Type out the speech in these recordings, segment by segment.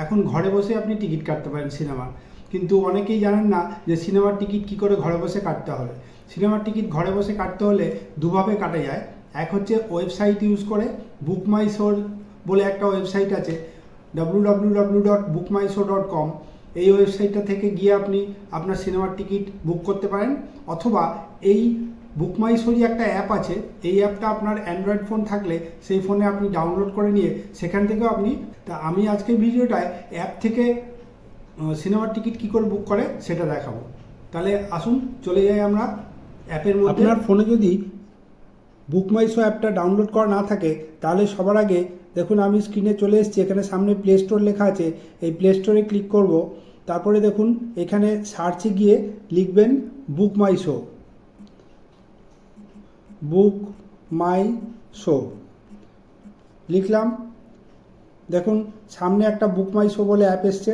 এখন ঘরে বসে আপনি টিকিট কাটতে পারেন সিনেমার। কিন্তু অনেকেই জানেন না যে সিনেমার টিকিট কী করে ঘরে বসে কাটতে হবে। সিনেমার টিকিট ঘরে বসে কাটতে হলে দুভাবে কাটা যায়। এক হচ্ছে ওয়েবসাইট ইউজ করে, বুকমাইশোর বলে একটা ওয়েবসাইট আছে, www.bookmyshow.com। এই ওয়েবসাইটটা থেকে গিয়ে আপনি আপনার সিনেমার টিকিট বুক করতে পারেন, অথবা এই বুকমাইশোরই একটা অ্যাপ আছে। এই অ্যাপটা আপনার অ্যান্ড্রয়েড ফোন থাকলে সেই ফোনে আপনি ডাউনলোড করে নিয়ে সেখান থেকেও আপনি, তা আমি আজকের ভিডিওটায় অ্যাপ থেকে সিনেমার টিকিট কী করে বুক করে সেটা দেখাবো। তাহলে আসুন চলে যাই আমরা অ্যাপের মধ্যে। আপনার ফোনে যদি বুকমাইশো অ্যাপটা ডাউনলোড করা না থাকে তাহলে সবার আগে দেখুন আমি স্ক্রিনে চলে এসেছি, এখানে সামনে প্লে স্টোর লেখা আছে, এই প্লে স্টোরে ক্লিক করব। তারপরে দেখুন এখানে সার্চে গিয়ে লিখবেন বুকমাইশো, বুকমাইশো লিখলাম। দেখুন সামনে একটা বুকমাইশো বলে অ্যাপ এসছে,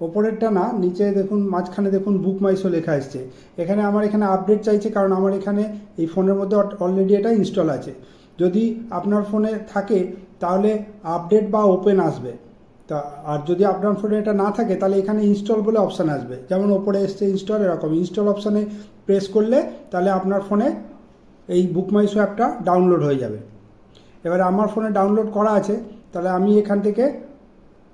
ওপরেরটা না, নিচে দেখুন মাঝখানে দেখুন বুকমাইশো লেখা এসছে। এখানে আমার এখানে আপডেট চাইছে, কারণ আমার এখানে এই ফোনের মধ্যে অলরেডি এটা ইনস্টল আছে। যদি আপনার ফোনে থাকে তাহলে আপডেট বা ওপেন আসবে, তা আর যদি আপনার ফোনে এটা না থাকে তাহলে এখানে ইনস্টল বলে অপশান আসবে, যেমন ওপরে এসছে ইনস্টল, এরকম ইনস্টল অপশানে প্রেস করলে তাহলে আপনার ফোনে এই বুকমাইশো অ্যাপটা ডাউনলোড হয়ে যাবে। এবারে আমার ফোনে ডাউনলোড করা আছে, তাহলে আমি এখান থেকে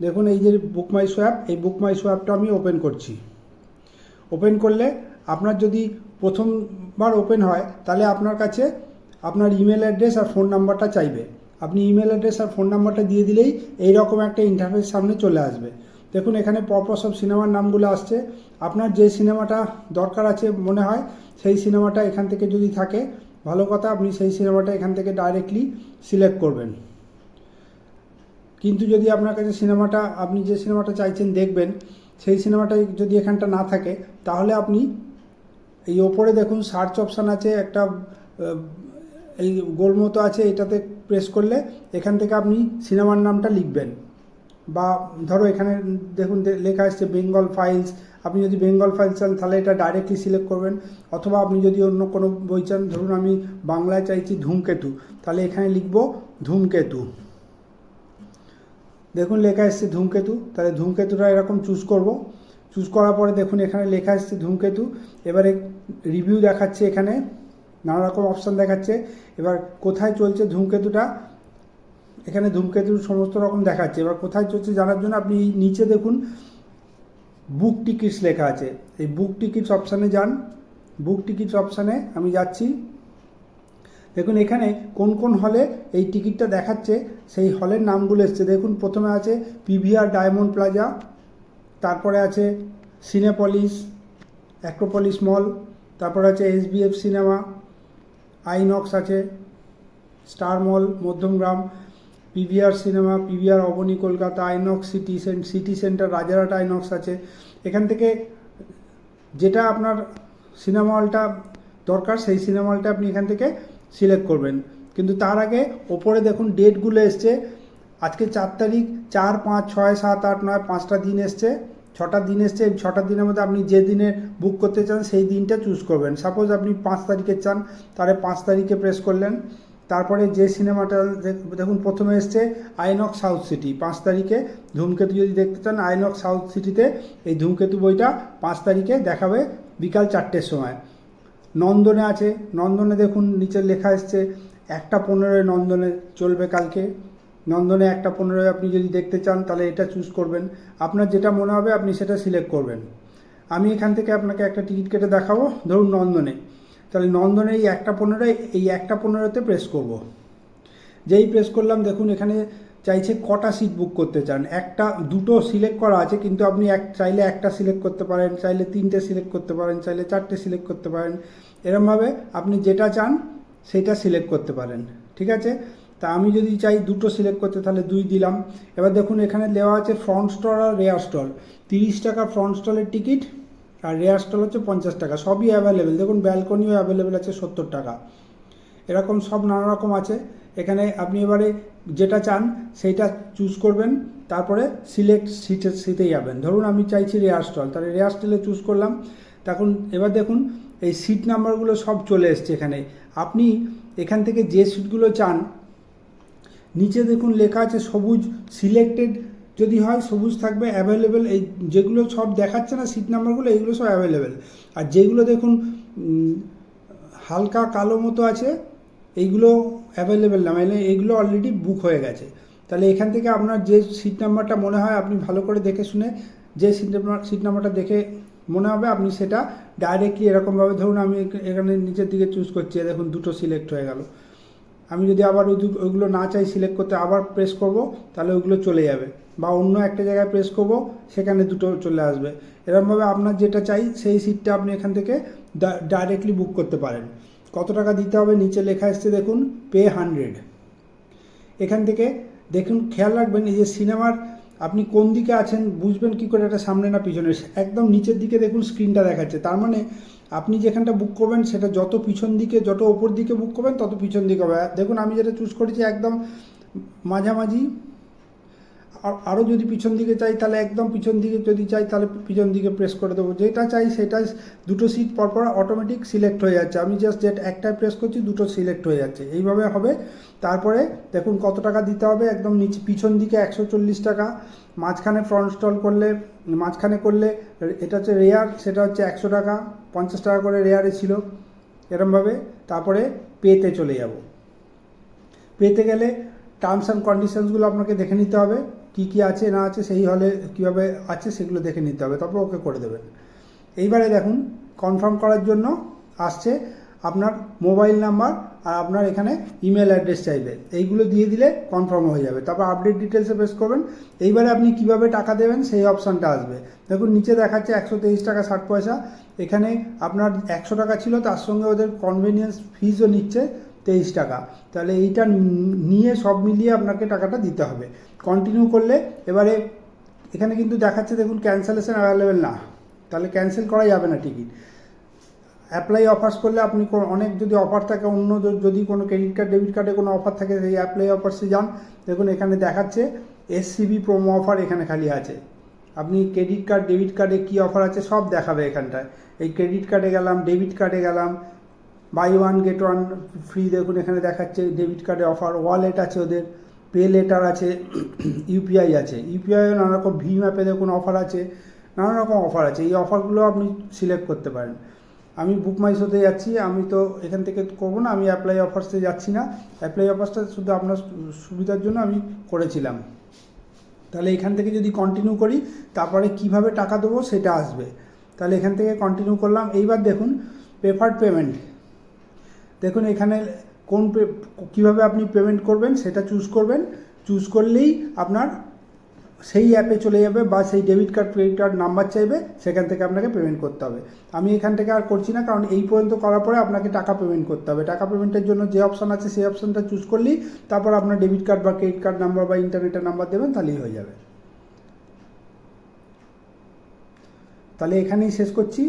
দেখুন এই যে বুকমাইশো অ্যাপ, এই বুকমাইশো অ্যাপটা আমি ওপেন করছি। ওপেন করলে আপনার যদি প্রথমবার ওপেন হয় তাহলে আপনার কাছে আপনার ইমেল অ্যাড্রেস আর ফোন নাম্বারটা চাইবে। আপনি ইমেল অ্যাড্রেস আর ফোন নাম্বারটা দিয়ে দিলেই এই রকম একটা ইন্টারফেস সামনে চলে আসবে। দেখুন এখানে পরপর সব সিনেমার নামগুলো আসছে। আপনার যে সিনেমাটা দরকার আছে মনে হয় সেই সিনেমাটা এখান থেকে যদি থাকে ভালো কথা, আপনি সেই সিনেমাটা এখান থেকে ডাইরেক্টলি সিলেক্ট করবেন। কিন্তু যদি আপনার কাছে সিনেমাটা, আপনি যে সিনেমাটা চাইছেন দেখবেন, সেই সিনেমাটা যদি এখানটা না থাকে তাহলে আপনি এই ওপরে দেখুন সার্চ অপশান আছে একটা, এই গোল মতো আছে, এটাতে প্রেস করলে এখান থেকে আপনি সিনেমার নামটা লিখবেন। বা ধরো এখানে দেখুন লেখা আসছে বেঙ্গল ফাইলস, আপনি যদি বেঙ্গল ফাইলস চান তাহলে এটা ডাইরেক্টলি সিলেক্ট করবেন। অথবা আপনি যদি অন্য কোনো বই চান, ধরুন আমি বাংলায় চাইছি ধূমকেতু, তাহলে এখানে লিখব ধূমকেতু। দেখুন লেখা এসছে ধূমকেতু, তাহলে ধূমকেতুটা এরকম চুজ করব। চুজ করার পরে দেখুন এখানে লেখা এসছে ধূমকেতু। এবারে রিভিউ দেখাচ্ছে, এখানে নানা রকম অপশান দেখাচ্ছে। এবার কোথায় চলছে ধূমকেতুটা, এখানে ধূমকেতুর সমস্ত রকম দেখাচ্ছে। এবার কোথায় চলছে জানার জন্য আপনি নিচে দেখুন বুক টিকিটস লেখা আছে, এই বুক টিকিটস অপশানে যান। বুক টিকিটস অপশানে আমি যাচ্ছি। দেখুন এখানে কোন কোন হলে এই টিকিটটা দেখাচ্ছে সেই হলের নামগুলো এসছে। দেখুন প্রথমে আছে পিভিআর ডায়মন্ড প্লাজা, তারপরে আছে সিনেপলিস, অ্যাক্রোপলিস মল, তারপরে আছে এসবিএফ সিনেমা, আইনক্স আছে, Star Mall Madhyamgram, PVR cinema, PVR Avani Kolkata, INOX City Centre Rajarhat INOX আছে। এখান থেকে যেটা আপনার সিনেমা হলটা দরকার সেই সিনেমা হলটা আপনি এখান থেকে সিলেক্ট করবেন। কিন্তু তার আগে ওপরে দেখুন ডেটগুলো এসছে, আজকে 4 তারিখ, 4, 5, 6, 7, 8, 9, 5টা দিন এসছে, 6টা দিন এসছে। এই 6টা দিনের মধ্যে আপনি যে দিনে বুক করতে চান সেই দিনটা চুজ করবেন। সাপোজ আপনি 5 তারিখে চান, তাহলে 5 তারিখে প্রেস করলেন। তারপরে যে সিনেমাটা দেখুন প্রথমে এসছে আইনক্স সাউথ সিটি, 5 তারিখে ধূমকেতু যদি দেখতে চান আইনক্স সাউথ সিটিতে এই ধূমকেতু বইটা 5 তারিখে দেখাবে বিকাল 4টের সময়। নন্দনে আছে, নন্দনে দেখুন নিচে লেখা এসছে 1:15 নন্দনে চলবে কালকে। নন্দনে 1:15 আপনি যদি দেখতে চান তাহলে এটা চুজ করবেন। আপনার যেটা মনে হবে আপনি সেটা সিলেক্ট করবেন। আমি এখান থেকে আপনাকে একটা টিকিট কেটে দেখাবো, ধরুন নন্দনে, তাহলে নন্দনে এই 1:15 এই 1:15তে প্রেস করব। যেই প্রেস করলাম দেখুন এখানে চাইছে কটা সিট বুক করতে চান। দুটো সিলেক্ট করা আছে, কিন্তু আপনি চাইলে একটা সিলেক্ট করতে পারেন, চাইলে 3টে সিলেক্ট করতে পারেন, চাইলে 4টে সিলেক্ট করতে পারেন। এরমভাবে আপনি যেটা চান সেটা সিলেক্ট করতে পারেন, ঠিক আছে। তা আমি যদি চাই দুটো সিলেক্ট করতে তাহলে 2 দিলাম। এবার দেখুন এখানে দেওয়া আছে ফ্রন্ট স্টল আর রেয়ার স্টল। 30 টাকা ফ্রন্ট স্টলের টিকিট আর রেয়ার স্টল হচ্ছে 50 টাকা। সবই অ্যাভেলেবেল, দেখুন ব্যালকনিও অ্যাভেলেবেল আছে 70 টাকা। এরকম সব নানা রকম আছে। এখানে আপনি এবারে যেটা চান সেইটা চুজ করবেন, তারপরে সিলেক্ট সিটে যাবেন। ধরুন আমি চাইছি রেয়ার স্টল, তাহলে রেয়ার স্টলে চুজ করলাম। তখন এবার দেখুন এই সিট নাম্বারগুলো সব চলে এসছে এখানে। আপনি এখান থেকে যে সিটগুলো চান নিচে দেখুন লেখা আছে সবুজ সিলেক্টেড যদি হয় সবুজ থাকবে অ্যাভেলেবেল, এই যেগুলো সব দেখাচ্ছে না সিট নাম্বারগুলো এইগুলো সব অ্যাভেলেবেল। আর যেগুলো দেখুন হালকা কালো মতো আছে এইগুলো অ্যাভেলেবেল না, মানে এইগুলো অলরেডি বুক হয়ে গেছে। তাহলে এখান থেকে আপনার যে সিট নাম্বারটা মনে হয় আপনি ভালো করে দেখে শুনে যে সিট নাম্বারটা দেখে মনে হবে আপনি সেটা ডাইরেক্টলি এরকমভাবে ধরুন আমি এখানে নিচের দিকে চুজ করছি, দেখুন দুটো সিলেক্ট হয়ে গেল। আমি যদি আবার ওইগুলো না চাই সিলেক্ট করতে আবার প্রেস করব তাহলে ওইগুলো চলে যাবে, বা অন্য একটা জায়গায় প্রেস করব সেখানে দুটো চলে আসবে। এরকমভাবে আপনার যেটা চাই সেই সিটটা আপনি এখান থেকে ডাইরেক্টলি বুক করতে পারেন। কত টাকা দিতে হবে নিচে লেখা এসছে দেখুন, পে 100। এখান থেকে দেখুন খেয়াল রাখবেন এই যে সিনেমার আপনি কোন দিকে আছেন বুঝবেন কি করে, এটা সামনে না পিছনে, একদম নিচের দিকে দেখুন স্ক্রিনটা দেখাচ্ছে। তার মানে আপনি যেখানটা বুক করবেন সেটা যত পিছন দিকে যত ওপর দিকে বুক করবেন তত পিছন দিকে হবে। দেখুন আমি যেটা চুজ করেছি একদম মাঝামাঝি, আরও যদি পিছন দিকে চাই তাহলে একদম পিছন দিকে, যদি চাই তাহলে পিছন দিকে প্রেস করে দেবো। যেটা চাই সেটা দুটো সিট পরপর অটোমেটিক সিলেক্ট হয়ে যাচ্ছে, আমি জাস্ট যেটা একটাই প্রেস করছি দুটো সিলেক্ট হয়ে যাচ্ছে, এইভাবে হবে। তারপরে দেখুন কত টাকা দিতে হবে, একদম নিচে পিছন দিকে 140 টাকা, মাঝখানে ফ্রন্ট স্টল করলে মাঝখানে করলে এটা হচ্ছে রেয়ার, সেটা হচ্ছে 100 টাকা, 50 টাকা করে রেয়ারে ছিল এরমভাবে। তারপরে পেতে চলে যাব। পেতে গেলে টার্মস অ্যান্ড কন্ডিশনসগুলো আপনাকে দেখে নিতে হবে, কি কি আছে না আছে, সেই হলে কীভাবে আছে সেগুলো দেখে নিতে হবে, তারপর ওকে করে দেবেন। এইবারে দেখুন কনফার্ম করার জন্য আসছে আপনার মোবাইল নাম্বার আর আপনার এখানে ইমেল অ্যাড্রেস চাইবে, এইগুলো দিয়ে দিলে কনফার্ম হয়ে যাবে। তারপর আপডেট ডিটেলসে প্রেস করবেন। এইবারে আপনি কিভাবে টাকা দেবেন সেই অপশানটা আসবে। দেখুন নিচে দেখাচ্ছে 123 টাকা 60 পয়সা। এখানে আপনার 100 টাকা ছিল, তার সঙ্গে ওদের কনভেনিয়েন্স ফিজও নিচ্ছে 23 টাকা। তাহলে এইটা নিয়ে সব মিলিয়ে আপনাকে টাকাটা দিতে হবে। কন্টিনিউ করলে এবারে এখানে কিন্তু দেখাচ্ছে দেখুন ক্যান্সেলেশন অ্যাভেলেবেল না, তাহলে ক্যান্সেল করা যাবে না টিকিট। অ্যাপ্লাই অফার্স করলে আপনি অনেক যদি অফার থাকে, অন্য যদি কোনো ক্রেডিট কার্ড ডেবিট কার্ডে কোনো অফার থাকে সেই অ্যাপ্লাই অফার্সে যান। দেখুন এখানে দেখাচ্ছে এসসিবি প্রোমো অফার এখানে খালি আছে। আপনি ক্রেডিট কার্ড ডেবিট কার্ডে কী অফার আছে সব দেখাবে এখানটায়। এই ক্রেডিট কার্ডে গেলাম, ডেবিট কার্ডে গেলাম, buy one get one free দেখুন এখানে দেখাচ্ছে ডেবিট কার্ডে অফার, ওয়ালেট আছে ওদের, পে লেটার আছে, ইউপিআই আছে, ইউপিআইও নানা রকম, ভীম অ্যাপে দেখুন অফার আছে, নানা রকম অফার আছে। এই অফারগুলো আপনি সিলেক্ট করতে পারেন। আমি বুক মাই শোতে যাচ্ছি, আমি তো এখান থেকে করবো না, আমি অ্যাপ্লাই অফার্সে যাচ্ছি না, অ্যাপ্লাই অফার্সটা শুধু আপনার সুবিধার জন্য আমি করেছিলাম। তাহলে এখান থেকে যদি কন্টিনিউ করি তারপরে কিভাবে টাকা দেবো সেটা আসবে। তাহলে এখান থেকে কন্টিনিউ করলাম। এইবার দেখুন প্রেফার্ড পেমেন্ট, দেখুন এখানে কীভাবে আপনি পেমেন্ট করবেন সেটা চুজ করবেন। চুজ করলেই আপনার সেই অ্যাপে চলে যাবে, বা সেই debit card credit card number চাইবে, সেখান থেকে আপনাকে পেমেন্ট করতে হবে। আমি এখান থেকে আর করছি না, কারণ এই পর্যন্ত করার পরে আপনাকে টাকা পেমেন্ট করতে হবে। টাকা পেমেন্টের জন্য যে অপশান আছে সেই অপশানটা চুজ করলেই তারপর আপনার ডেবিট কার্ড বা ক্রেডিট কার্ড নাম্বার বা ইন্টারনেটের নাম্বার দেবেন, তাহলেই হয়ে যাবে। তাহলে এখানেই শেষ করছি।